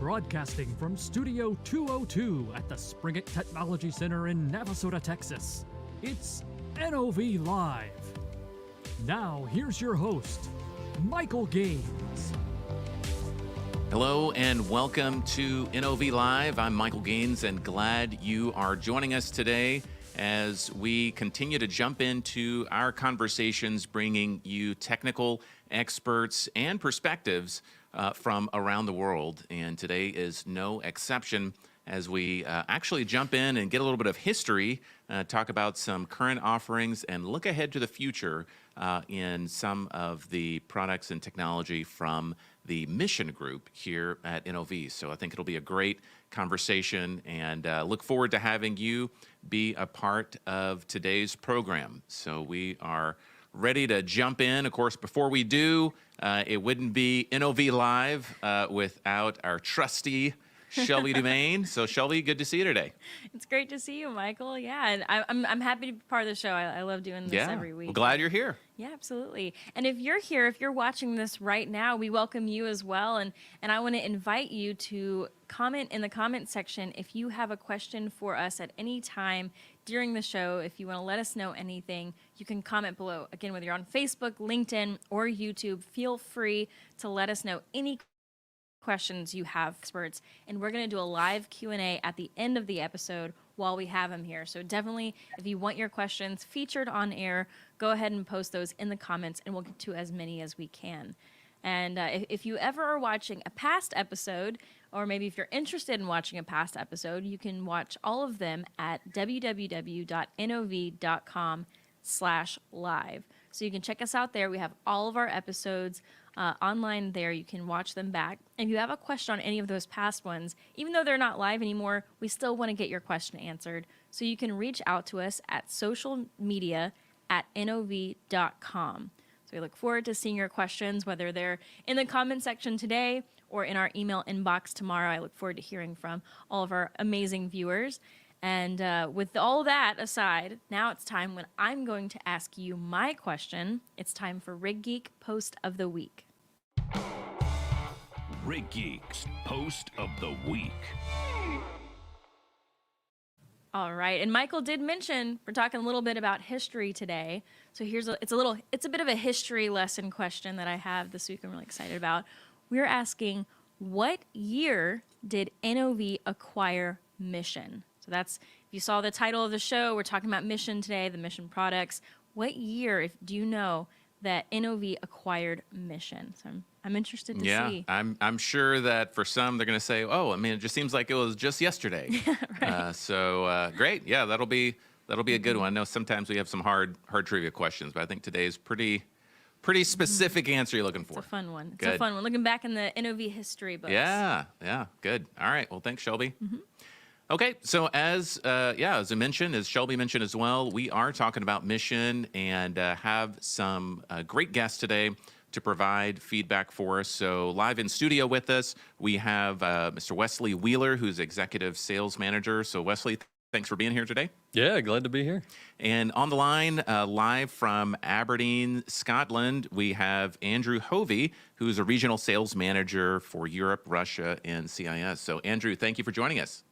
Broadcasting from Studio 202 at the Springett Technology Center in Navasota, Texas. It's NOV Live. Now, here's your host, Michael Gaines. Hello and welcome to NOV Live. I'm Michael Gaines and glad you are joining us today as we continue to jump into our conversations, bringing you technical experts and perspectives from around the world. And today is no exception as we actually jump in and get a little bit of history, talk about some current offerings, and look ahead to the future in some of the products and technology from the mission group here at NOV. So I think it'll be a great conversation and look forward to having you be a part of today's program. So we are ready to jump in. Of course, before we do, it wouldn't be NOV Live without our trusty Shelby Dumaine. So Shelby, good to see you today. It's great to see you, Michael. Yeah, and I'm happy to be part of the show. I love doing this every week. Well, glad you're here. Yeah, absolutely. And if you're here, if you're watching this right now, we welcome you as well. And I want to invite you to comment in the comment section if you have a question for us at any time during the show. If you want to let us know anything, you can comment below. Again, whether you're on Facebook, LinkedIn, or YouTube, feel free to let us know any questions you have, experts, and we're going to do a live Q&A at the end of the episode while we have them here. So definitely, if you want your questions featured on air, go ahead and post those in the comments, and we'll get to as many as we can. And if you ever are watching a past episode, or maybe if you're interested in watching a past episode, you can watch all of them at www.nov.com/live. So you can check us out there. We have all of our episodes online there. You can watch them back. If you have a question on any of those past ones, even though they're not live anymore, we still want to get your question answered. So you can reach out to us at socialmedia@nov.com. So we look forward to seeing your questions, whether they're in the comment section today or in our email inbox tomorrow. I look forward to hearing from all of our amazing viewers. And with all that aside, now it's time when I'm going to ask you my question. It's time for Rig Geek Post of the Week. Rig Geek's Post of the Week. All right, and Michael did mention we're talking a little bit about history today. So it's a bit of a history lesson question that I have this week. I'm really excited about. We're asking, what year did NOV acquire Mission? So that's, if you saw the title of the show, we're talking about Mission today, the Mission products. What year, do you know that NOV acquired Mission? So I'm interested to see. Yeah, I'm sure that for some they're going to say, oh, I mean, it just seems like it was just yesterday. Right. So great, yeah, that'll be a good one. I know sometimes we have some hard trivia questions, but I think today's pretty specific answer you're looking for. It's a fun one. Good. It's a fun one. Looking back in the NOV history books. Yeah, good. All right, well, thanks, Shelby. Okay, so as I mentioned, as Shelby mentioned as well, we are talking about Mission and have some great guests today to provide feedback for us. So live in studio with us, we have Mr. Wesley Wheeler, who's Executive Sales Manager. So Wesley, thanks for being here today. Yeah, glad to be here. And on the line, live from Aberdeen, Scotland, we have Andrew Hovey, who's a Regional Sales Manager for Europe, Russia, and CIS. So Andrew, thank you for joining us.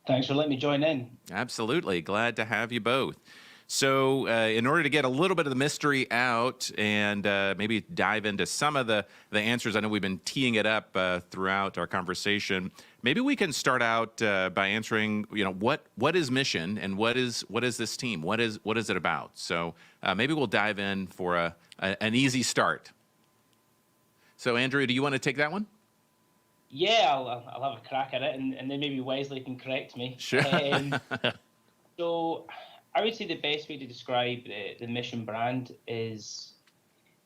Thanks for letting me join in. Absolutely. Glad to have you both. So in order to get a little bit of the mystery out and maybe dive into some of the answers, I know we've been teeing it up throughout our conversation. Maybe we can start out by answering, what is Mission and what is this team? What is it about? So maybe we'll dive in for an easy start. So Andrew, do you want to take that one? Yeah, I'll have a crack at it, and then maybe Wesley can correct me. Sure. So I would say the best way to describe the Mission brand is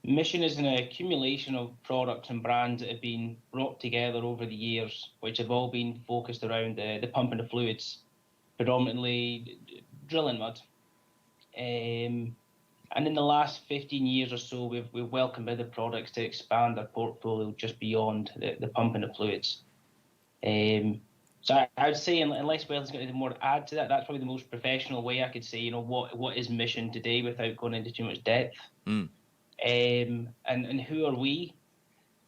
Mission is an accumulation of products and brands that have been brought together over the years, which have all been focused around the pumping of fluids, predominantly drilling mud. And in the last 15 years or so, we've welcomed other products to expand our portfolio just beyond the pumping of fluids. So I would say, unless Wesley's got anything more to add to that, that's probably the most professional way I could say, what is Mission today without going into too much depth. And who are we?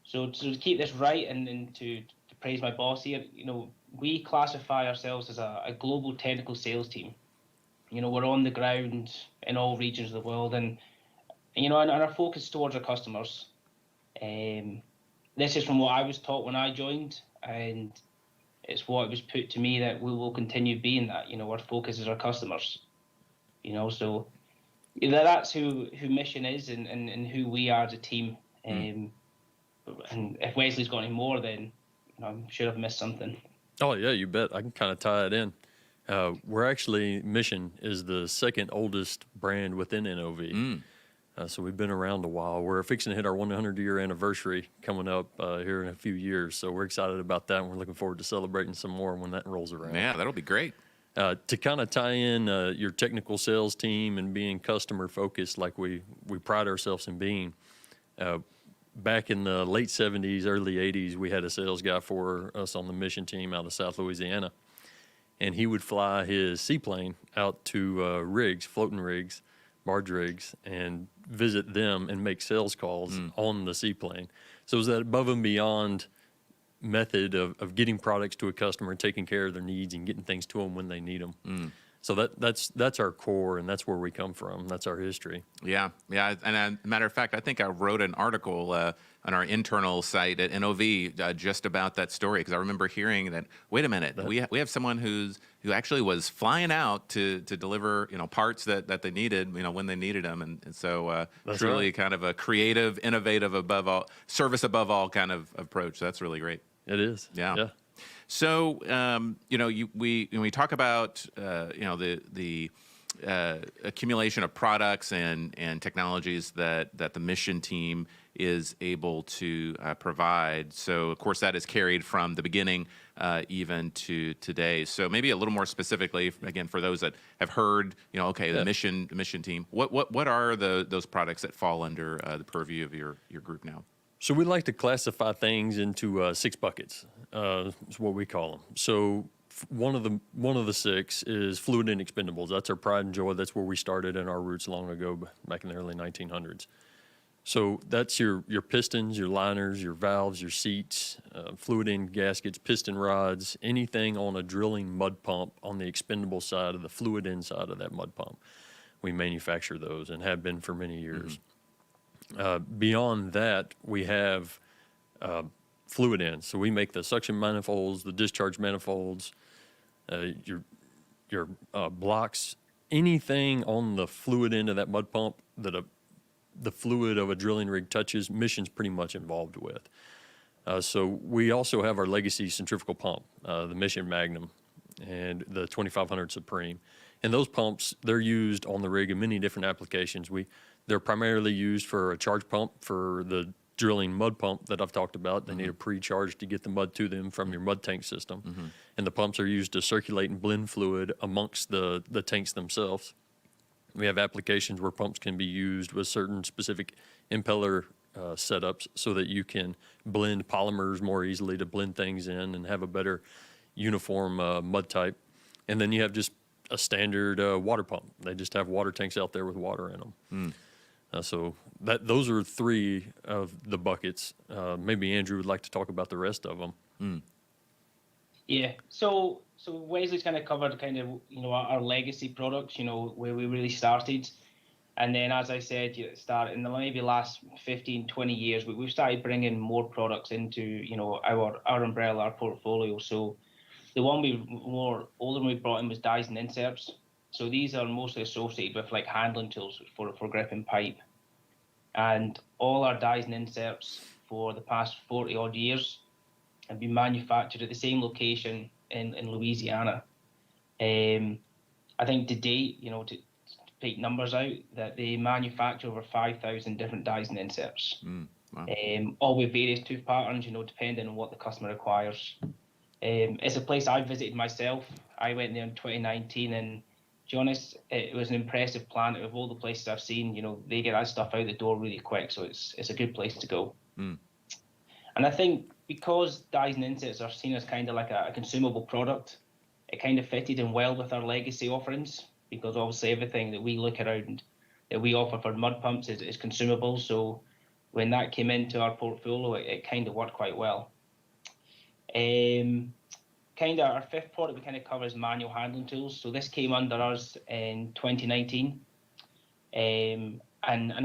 So to keep this right and to praise my boss here. We classify ourselves as a global technical sales team. We're on the ground in all regions of the world, and our focus towards our customers. This is from what I was taught when I joined, and it's what was put to me that we will continue being that. Our focus is our customers. So that's who Mission is, and who we are as a team. And if Wesley's got any more, then I'm sure I've missed something. Oh yeah, you bet. I can kind of tie it in. We're actually, Mission is the second oldest brand within NOV. So we've been around a while. We're fixing to hit our 100-year anniversary coming up here in a few years. So we're excited about that, and we're looking forward to celebrating some more when that rolls around. Yeah, that'll be great. To kind of tie in your technical sales team and being customer focused like we pride ourselves in being, back in the late 70s, early 80s, we had a sales guy for us on the Mission team out of South Louisiana. And he would fly his seaplane out to rigs, floating rigs, barge rigs, and visit them and make sales calls on the seaplane. So it was that above and beyond method of getting products to a customer and taking care of their needs and getting things to them when they need them. So that's our core, and that's where we come from. That's our history. Yeah. And matter of fact, I think I wrote an article on our internal site at NOV just about that story, because I remember hearing that. Wait a minute, we have someone who actually was flying out to deliver parts that they needed when they needed them, and so truly right. kind of a creative, innovative, above all, service above all kind of approach. That's really great. It is. Yeah. So, when we talk about, the accumulation of products and technologies that the Mission team is able to provide. So, of course, that is carried from the beginning even to today. So, maybe a little more specifically, again, for those that have heard, the Mission team. What are those products that fall under the purview of your group now? So we like to classify things into 6 buckets. Is what we call them. So one of the 6 is fluid and expendables. That's our pride and joy. That's where we started in our roots long ago, back in the early 1900s. So that's your pistons, your liners, your valves, your seats, fluid end gaskets, piston rods, anything on a drilling mud pump on the expendable side of the fluid end side of that mud pump. We manufacture those and have been for many years. Beyond that, we have fluid ends. So we make the suction manifolds, the discharge manifolds, your blocks, anything on the fluid end of that mud pump that the fluid of a drilling rig touches, Mission's pretty much involved with. So we also have our legacy centrifugal pump, the Mission Magnum, and the 2500 Supreme. And those pumps, they're used on the rig in many different applications. They're primarily used for a charge pump for the drilling mud pump that I've talked about. They need a pre-charge to get the mud to them from your mud tank system. And the pumps are used to circulate and blend fluid amongst the tanks themselves. We have applications where pumps can be used with certain specific impeller setups so that you can blend polymers more easily to blend things in and have a better uniform mud type. And then you have just a standard water pump. They just have water tanks out there with water in them. So those are 3 of the buckets. Maybe Andrew would like to talk about the rest of them. Yeah. So Wesley's kind of covered our legacy products, where we really started. And then, as I said, in the maybe last 15, 20 years, we've started bringing more products into, our umbrella, our portfolio. So the one older one we brought in was dies and inserts. So these are mostly associated with like handling tools for gripping pipe. And all our dies and inserts for the past 40 odd years have been manufactured at the same location in Louisiana. I think to date, to take numbers out, that they manufacture over 5,000 different dies and inserts. Wow. All with various tooth patterns, depending on what the customer requires. It's a place I visited myself. I went there in 2019, and to be honest, it was an impressive plant. Of all the places I've seen, they get that stuff out the door really quick, so it's a good place to go. And I think because dies and inserts are seen as kind of like a consumable product, it kind of fitted in well with our legacy offerings, because obviously everything that we look around that we offer for mud pumps is consumable. So when that came into our portfolio, it kind of worked quite well. Kind of our fifth product we kind of cover is manual handling tools. So this came under us in 2019. And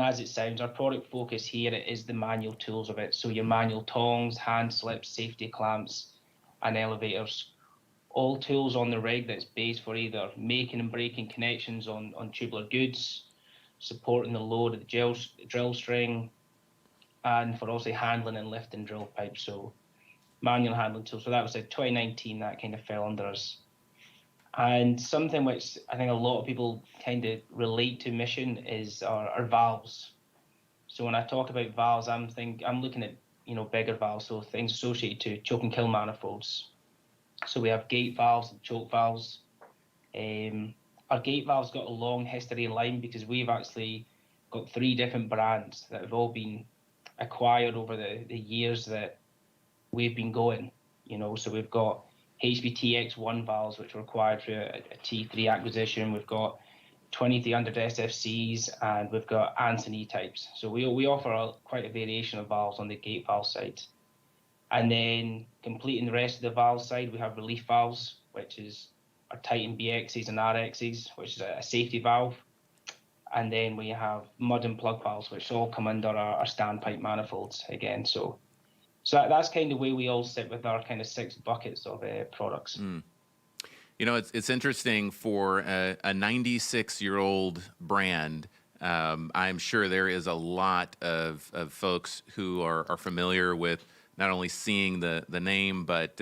as it sounds, our product focus here is the manual tools of it. So your manual tongs, hand slips, safety clamps, and elevators. All tools on the rig that's based for either making and breaking connections on tubular goods, supporting the load of the drill string, and for also handling and lifting drill pipes. So manual handling tools. So that was in 2019, that kind of fell under us. And something which I think a lot of people kind of relate to Mission is our valves. So when I talk about valves, I'm looking at, bigger valves, so things associated to choke and kill manifolds. So we have gate valves and choke valves. Our gate valves got a long history in line because we've actually got 3 different brands that have all been acquired over the years that we've been going. So we've got HBTX1 valves, which were acquired through a T3 acquisition. We've got 2300 SFCs, and we've got Anson E-types. So we offer quite a variation of valves on the gate valve side. And then completing the rest of the valve side, we have relief valves, which is our Titan BXs and RXs, which is a safety valve. And then we have mud and plug valves, which all come under our standpipe manifolds again. So that's kind of where we all sit with our kind of 6 buckets of products. It's interesting for a 96-year-old brand. I'm sure there is a lot of folks who are familiar with not only seeing the name, but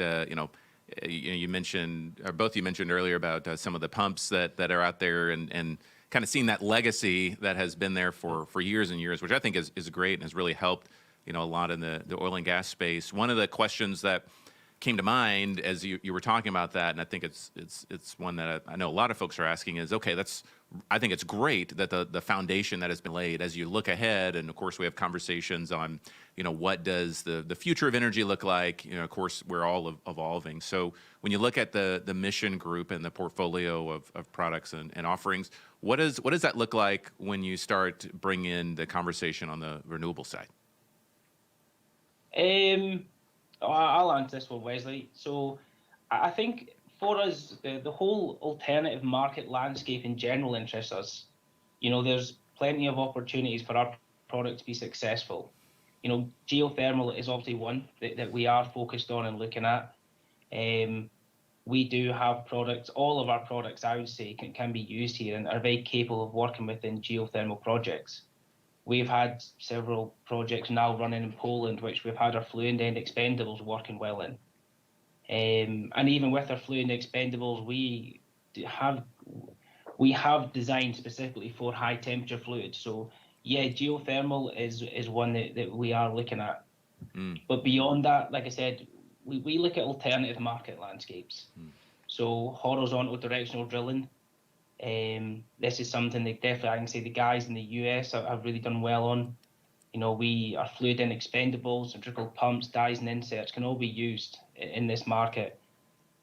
you mentioned, or both you mentioned earlier about some of the pumps that are out there, and kind of seeing that legacy that has been there for years and years, which I think is great and has really helped a lot in the oil and gas space. One of the questions that came to mind as you were talking about that, and I think it's one that I know a lot of folks are asking is, okay, I think it's great that the foundation that has been laid as you look ahead, and of course we have conversations on, what does the future of energy look like? Of course we're all evolving. So when you look at the Mission Group and the portfolio of products and offerings, what does that look like when you start bringing in the conversation on the renewable side? I'll answer this one, Wesley. So I think for us, the whole alternative market landscape in general interests us. There's plenty of opportunities for our product to be successful. Geothermal is obviously one that we are focused on and looking at. We do have products, all of our products, I would say, can be used here and are very capable of working within geothermal projects. We've had several projects now running in Poland, which we've had our fluid end expendables working well in. And even with our fluid end expendables, we have designed specifically for high temperature fluids. So yeah, geothermal is one that we are looking at. But beyond that, like I said, we look at alternative market landscapes. So horizontal directional drilling. This is something that definitely I can say the guys in the US have really done well on. Our fluid end expendables, centrifugal pumps, dies and inserts can all be used in this market.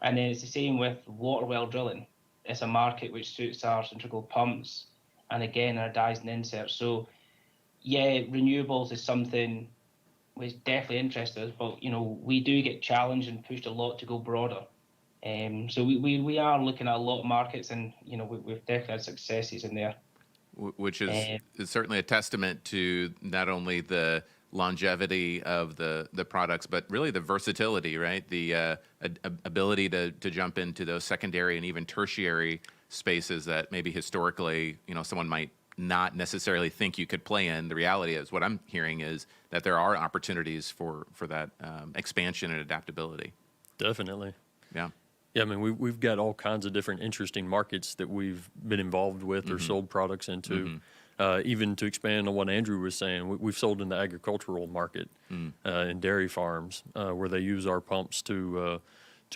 And then it's the same with water well drilling. It's a market which suits our centrifugal pumps and again our dies and inserts. So yeah, renewables is something which definitely interests us, but we do get challenged and pushed a lot to go broader. So we are looking at a lot of markets, and we've definitely had successes in there. Which is certainly a testament to not only the longevity of the products, but really the versatility, right? The ability to jump into those secondary and even tertiary spaces that maybe historically, someone might not necessarily think you could play in. The reality is, what I'm hearing is that there are opportunities for that expansion and adaptability. Definitely. Yeah. Yeah, I mean, we've got all kinds of different interesting markets that we've been involved with or sold products into. Even to expand on what Andrew was saying, we've sold in the agricultural market in dairy farms where they use our pumps to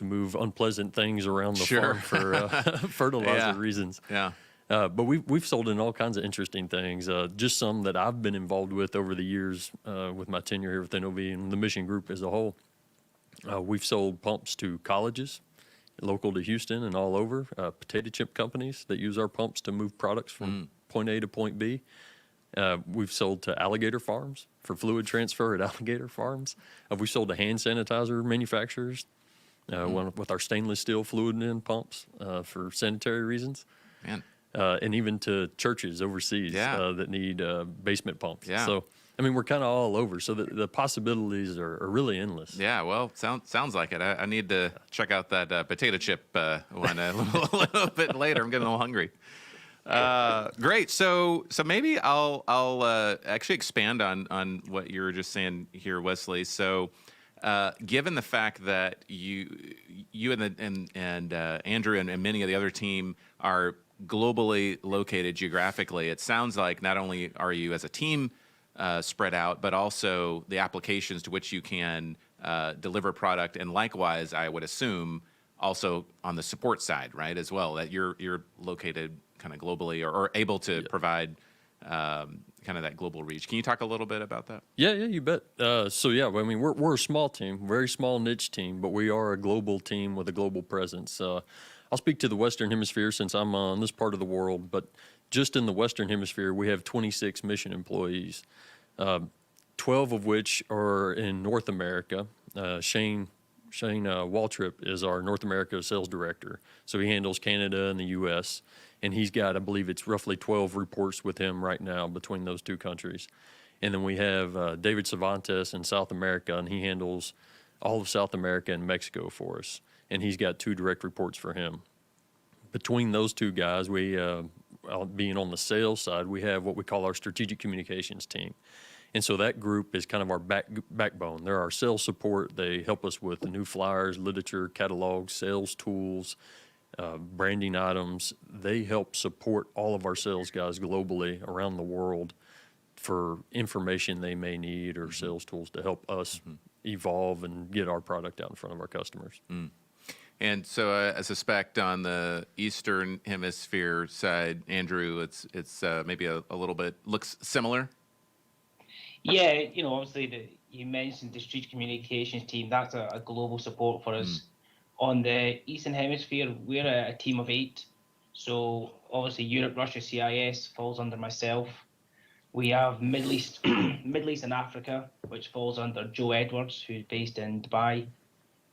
move unpleasant things around the farm for fertilizer reasons. Yeah. But we've sold in all kinds of interesting things. Just some that I've been involved with over the years with my tenure here with NOV and the Mission Group as a whole. We've sold pumps to colleges, local to Houston and all over, potato chip companies that use our pumps to move products from point A to point B. We've sold to alligator farms for fluid transfer at alligator farms. We've sold to hand sanitizer manufacturers. one with our stainless steel fluid end pumps for sanitary reasons. Man. And even to churches overseas that need basement pumps. Yeah. So, I mean, we're kind of all over. So the possibilities are really endless. Yeah, well, sounds like it. I need to check out that potato chip one a little bit later. I'm getting a little hungry. Great. So maybe I'll actually expand on what you were just saying here, Wesley. So, given the fact that you and Andrew and many of the other team are globally located geographically, it sounds like not only are you as a team spread out, but also the applications to which you can deliver product, and likewise, I would assume also on the support side, right, as well, that you're located kind of globally or able to provide kind of that global reach. Can you talk a little bit about that? Yeah, you bet. So yeah, I mean, we're a small team, very small niche team, but we are a global team with a global presence. I'll speak to the Western Hemisphere since I'm on this part of the world, but just in the Western Hemisphere, we have 26 mission employees, 12 of which are in North America. Shane Waltrip is our North America sales director, so he handles Canada and the U.S., and he's got, I believe it's roughly 12 reports with him right now between those two countries. And then we have David Cervantes in South America, and he handles all of South America and Mexico for us, and he's got 2 direct reports for him. Between those two guys, we, being on the sales side, we have what we call our strategic communications team. And so that group is kind of our backbone. They're our sales support. They help us with the new flyers, literature, catalogs, sales tools, branding items. They help support all of our sales guys globally around the world for information they may need or sales tools to help us evolve and get our product out in front of our customers. And so I suspect on the Eastern Hemisphere side, Andrew, it's maybe a little bit looks similar. Yeah, obviously you mentioned the strategic communications team. That's a global support for us. On the Eastern Hemisphere, we're a team of 8. So obviously Europe, Russia, CIS falls under myself. We have Middle East and Africa, which falls under Joe Edwards, who's based in Dubai.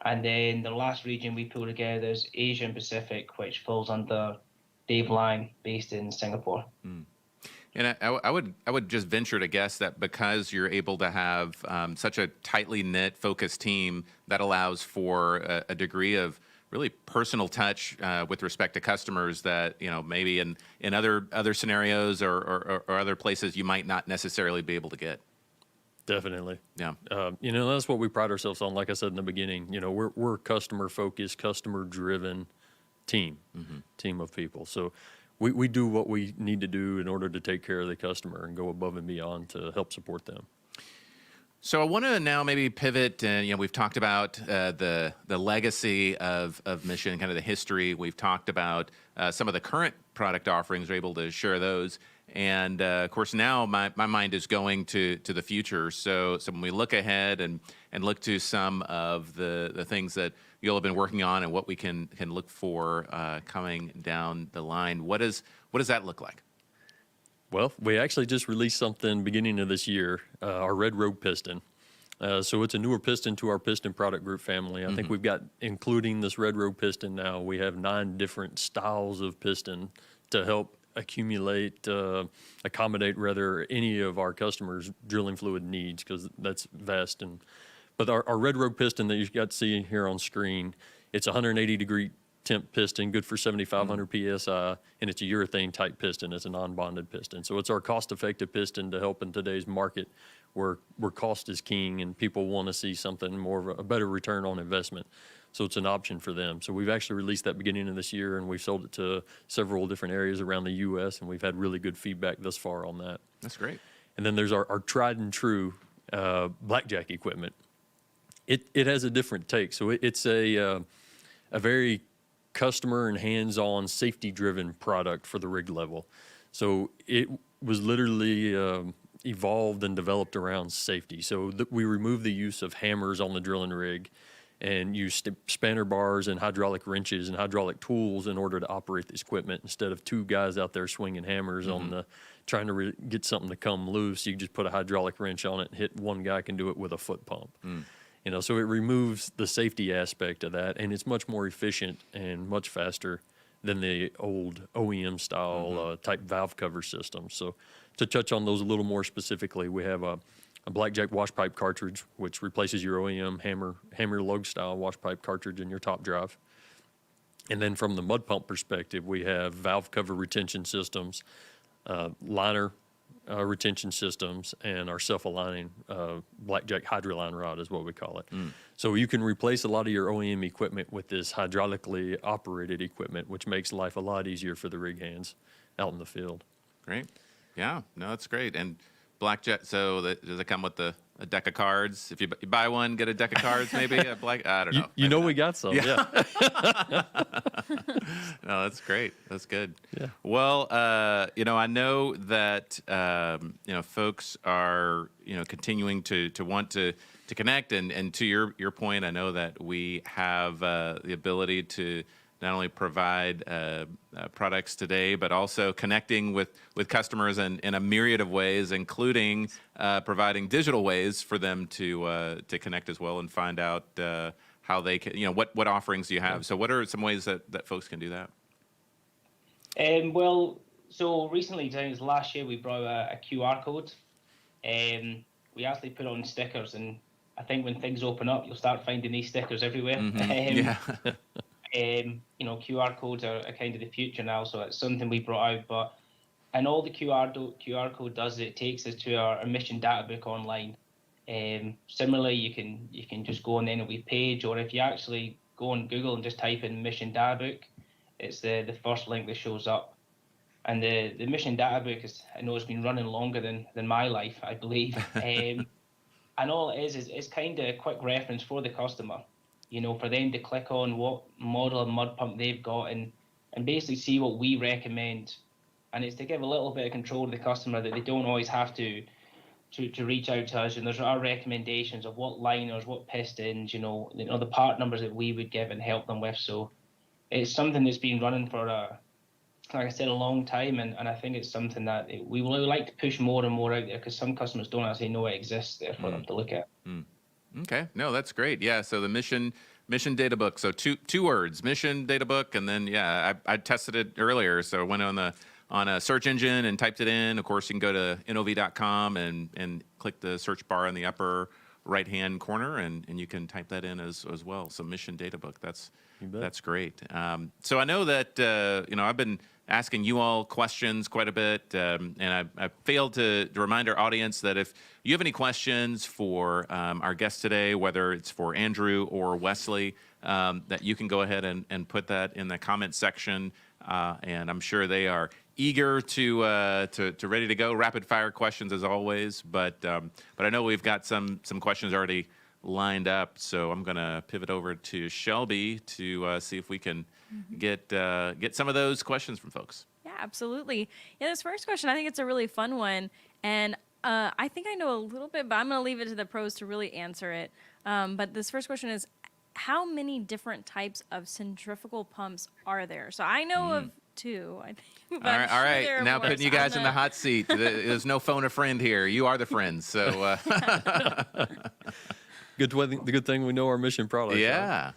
And then the last region we pull together is Asia and Pacific, which falls under Dave Lang, based in Singapore. And I would just venture to guess that because you're able to have such a tightly knit, focused team, that allows for a degree of really personal touch with respect to customers that maybe in other scenarios or other places you might not necessarily be able to get. Definitely. Yeah. That's what we pride ourselves on. Like I said in the beginning, we're a customer focused, customer driven team of people. So we do what we need to do in order to take care of the customer and go above and beyond to help support them. So I want to now maybe pivot, and we've talked about the legacy of Mission, kind of the history. We've talked about some of the current product offerings. We're able to share those, and of course now my mind is going to the future. So when we look ahead and look to some of the things that you'll have been working on and what we can look for coming down the line, what does that look like? Well, we actually just released something beginning of this year, our Red Rogue piston. So it's a newer piston to our piston product group family. I think we've got, including this Red Rogue piston now, we have 9 different styles of piston to help accommodate rather any of our customers' drilling fluid needs, because that's vast. But our Red Rogue piston that you got to see here on screen, it's a 180-degree temp piston, good for 7,500 PSI, and it's a urethane type piston. It's a non-bonded piston. So it's our cost-effective piston to help in today's market where cost is king and people want to see something more of a better return on investment. So it's an option for them. So we've actually released that beginning of this year, and we've sold it to several different areas around the U.S., and we've had really good feedback thus far on that. That's great. And then there's our tried and true blackjack equipment. It has a different take. So it's a very customer and hands-on, safety-driven product for the rig level. So it was literally evolved and developed around safety. So we removed the use of hammers on the drilling rig and use spanner bars and hydraulic wrenches and hydraulic tools in order to operate this equipment. Instead of 2 guys out there swinging hammers on trying to get something to come loose, you just put a hydraulic wrench on it and hit one guy can do it with a foot pump. So it removes the safety aspect of that, and it's much more efficient and much faster than the old OEM style type valve cover system. So to touch on those a little more specifically, we have a blackjack wash pipe cartridge, which replaces your OEM hammer lug style wash pipe cartridge in your top drive. And then from the mud pump perspective, we have valve cover retention systems, liner retention systems, and our self-aligning blackjack hydroline rod is what we call it. So you can replace a lot of your OEM equipment with this hydraulically operated equipment, which makes life a lot easier for the rig hands out in the field. Great. Yeah, no, that's great. And blackjack, so does it come with a deck of cards? If you buy one, get a deck of cards, maybe? I don't know. You know we got some, yeah. No, that's great. That's good. Yeah. Well, I know that, folks are, continuing to want to connect. And to your point, I know that we have the ability to not only provide products today, but also connecting with customers in a myriad of ways, including providing digital ways for them to connect as well and find out how they can, what offerings do you have? So what are some ways that folks can do that? Well, so recently, last year, we brought a QR code. We actually put on stickers, and I think when things open up, you'll start finding these stickers everywhere. Yeah. QR codes are kind of the future now, so it's something we brought out. And all the QR code does is it takes us to our mission data book online. Similarly, you can just go on the NOV page, or if you actually go on Google and just type in mission data book, it's the first link that shows up. And the mission data book I know it's been running longer than my life, I believe. And all it is it's kind of a quick reference for the customer, for them to click on what model of mud pump they've got and basically see what we recommend. And it's to give a little bit of control to the customer that they don't always have to reach out to us. And there's our recommendations of what liners, what pistons, the part numbers that we would give and help them with. So it's something that's been running for, like I said, a long time. And I think it's something that we would like to push more and more out there because some customers don't actually know it exists there for them to look at. Okay. No, that's great. Yeah. So the mission data book. So two words, mission data book. And then, I tested it earlier. So I went on a search engine and typed it in. Of course, you can go to NOV.com and click the search bar in the upper right-hand corner, and you can type that in as well. So mission data book. That's great. So I know that, I've been asking you all questions quite a bit, and I failed to remind our audience that if you have any questions for our guest today, whether it's for Andrew or Wesley, that you can go ahead and put that in the comment section, and I'm sure they are eager to ready to go. Rapid fire questions as always, but I know we've got some questions already lined up, so I'm going to pivot over to Shelby to see if we can get some of those questions from folks. Yeah, absolutely. Yeah, this first question, I think it's a really fun one, and I think I know a little bit, but I'm going to leave it to the pros to really answer it. But this first question is, how many different types of centrifugal pumps are there? So I know of two, I think. All right. Now putting you guys in the hot seat. There's no phone a friend here. You are the friends. So the good thing we know our mission product. Yeah.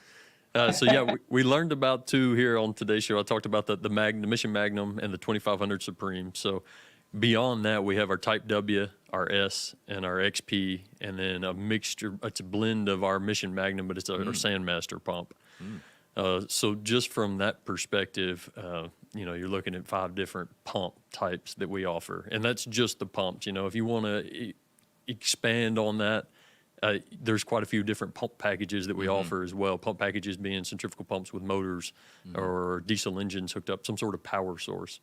Right? We learned about two here on today's show. I talked about the Mission Magnum and the 2500 Supreme. So beyond that, we have our Type W, our S, and our XP, and then a mixture. It's a blend of our Mission Magnum, but it's our Sandmaster pump. So just from that perspective, you're looking at 5 different pump types that we offer, and that's just the pumps. If you want to expand on that, there's quite a few different pump packages that we offer as well. Pump packages being centrifugal pumps with motors or diesel engines hooked up, some sort of power source.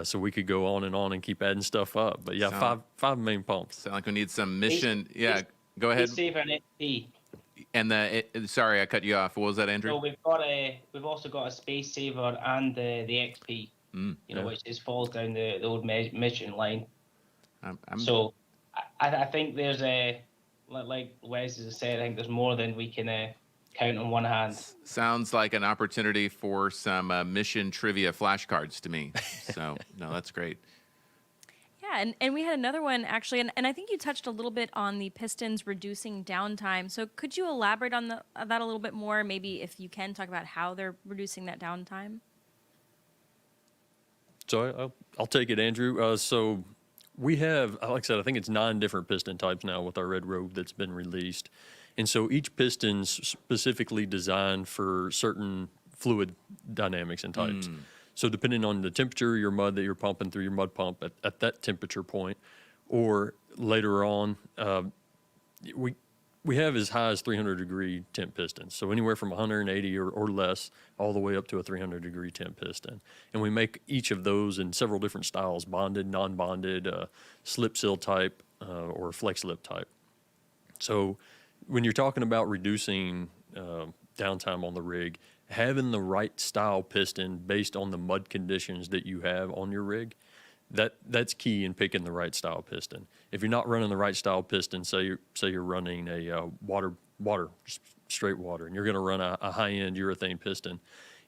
So we could go on and keep adding stuff up. But yeah, five main pumps. Sound like we need some mission. Go ahead. Save an XP. And sorry, I cut you off. What was that, Andrew? So we've also got a Space Saver and the XP. Which just falls down the old mission line. So I think there's like Wes has said, I think there's more than we can count on one hand. Sounds like an opportunity for some mission trivia flashcards to me. So no, that's great. Yeah, Yeah, and we had another one actually, and I think you touched a little bit on the pistons reducing downtime. So could you elaborate on that a little bit more? Maybe if you can talk about how they're reducing that downtime. So I'll take it, Andrew. So we have, like I said, I think it's 9 different piston types now with our Red Rogue that's been released. And so each piston's specifically designed for certain fluid dynamics and types. So depending on the temperature of your mud that you're pumping through your mud pump at that temperature point, or later on, we have as high as 300-degree temp pistons. So anywhere from 180 or less all the way up to a 300-degree temp piston. And we make each of those in several different styles: bonded, non-bonded, slip seal type, or flex lip type. So when you're talking about reducing downtime on the rig, having the right style piston based on the mud conditions that you have on your rig, that's key in picking the right style piston. If you're not running the right style piston, say you're running a water straight water, and you're going to run a high-end urethane piston,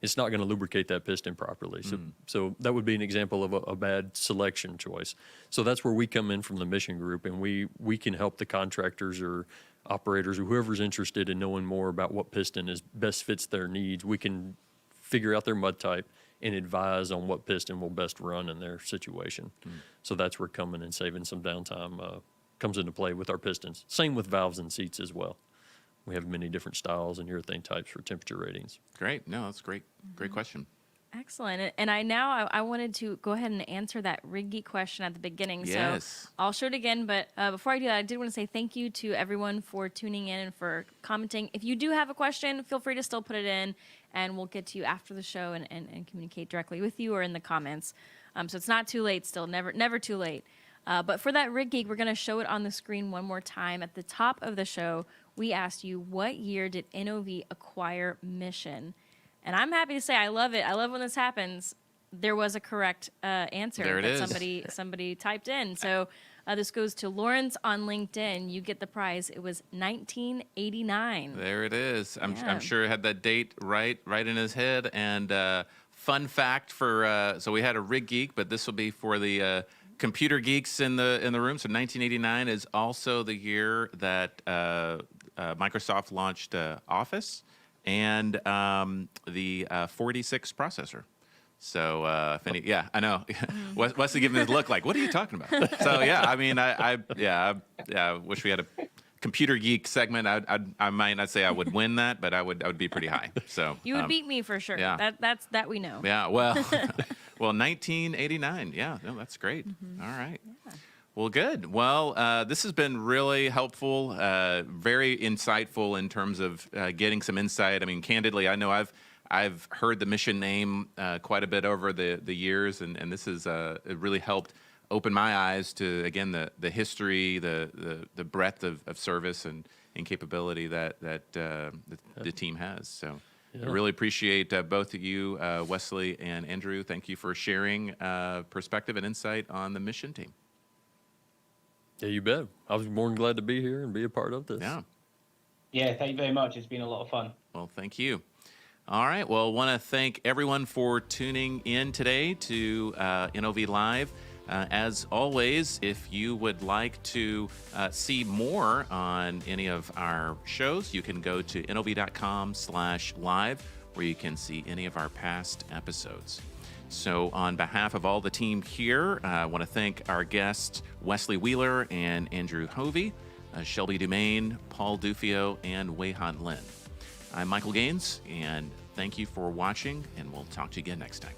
it's not going to lubricate that piston properly. So that would be an example of a bad selection choice. So that's where we come in from the Mission Group, and we can help the contractors or operators or whoever's interested in knowing more about what piston best fits their needs. We can figure out their mud type and advise on what piston will best run in their situation. So that's where coming and saving some downtime comes into play with our pistons. Same with valves and seats as well. We have many different styles and urethane types for temperature ratings. Great. No, that's great. Great question. Excellent. And I wanted to go ahead and answer that Rig Geek question at the beginning. Yes. So I'll show it again. But before I do that, I did want to say thank you to everyone for tuning in and for commenting. If you do have a question, feel free to still put it in, and we'll get to you after the show and communicate directly with you or in the comments. So it's not too late still, never too late. But for that Rig Geek, we're going to show it on the screen one more time. At the top of the show, we asked you, what year did NOV acquire Mission? And I'm happy to say I love it. I love when this happens. There was a correct answer There it that is. somebody typed in. So this goes to Lawrence on LinkedIn. You get the prize. It was 1989. There it is. Yeah. I'm sure it had that date right in his head. And fun fact for so we had a Rig Geek, but this will be for the computer geeks in the room. So 1989 is also the year that Microsoft launched Office and the 46 processor. So if any, yeah, I know. Wesley giving me this look like, what are you talking about? So yeah, I mean, I wish we had a computer geek segment. I might not say I would win that, but I would be pretty high. So You would beat me for sure. yeah. That we know. Yeah, well, 1989. Yeah, no, that's great. All right. Yeah. Well, good. Well, this has been really helpful, very insightful in terms of getting some insight. I mean, candidly, I know I've heard the Mission name quite a bit over the years, and this has it really helped open my eyes to, again, the history, the breadth of service and capability that the team has. So I really appreciate both of you, Wesley and Andrew. Thank you for sharing perspective and insight on the Mission team. Yeah, you bet. I was more than glad to be here and be a part of this. Yeah. Yeah, thank you very much. It's been a lot of fun. Well, thank you. All right. Well, I want to thank everyone for tuning in today to NOV Live. As always, if you would like to see more on any of our shows, you can go to nov.com/live, where you can see any of our past episodes. So on behalf of all the team here, I want to thank our guests, Wesley Wheeler and Andrew Hovey, Shelby Dumaine, Paul Dufio, and Wayhan Lin. I'm Michael Gaines, and thank you for watching, and we'll talk to you again next time.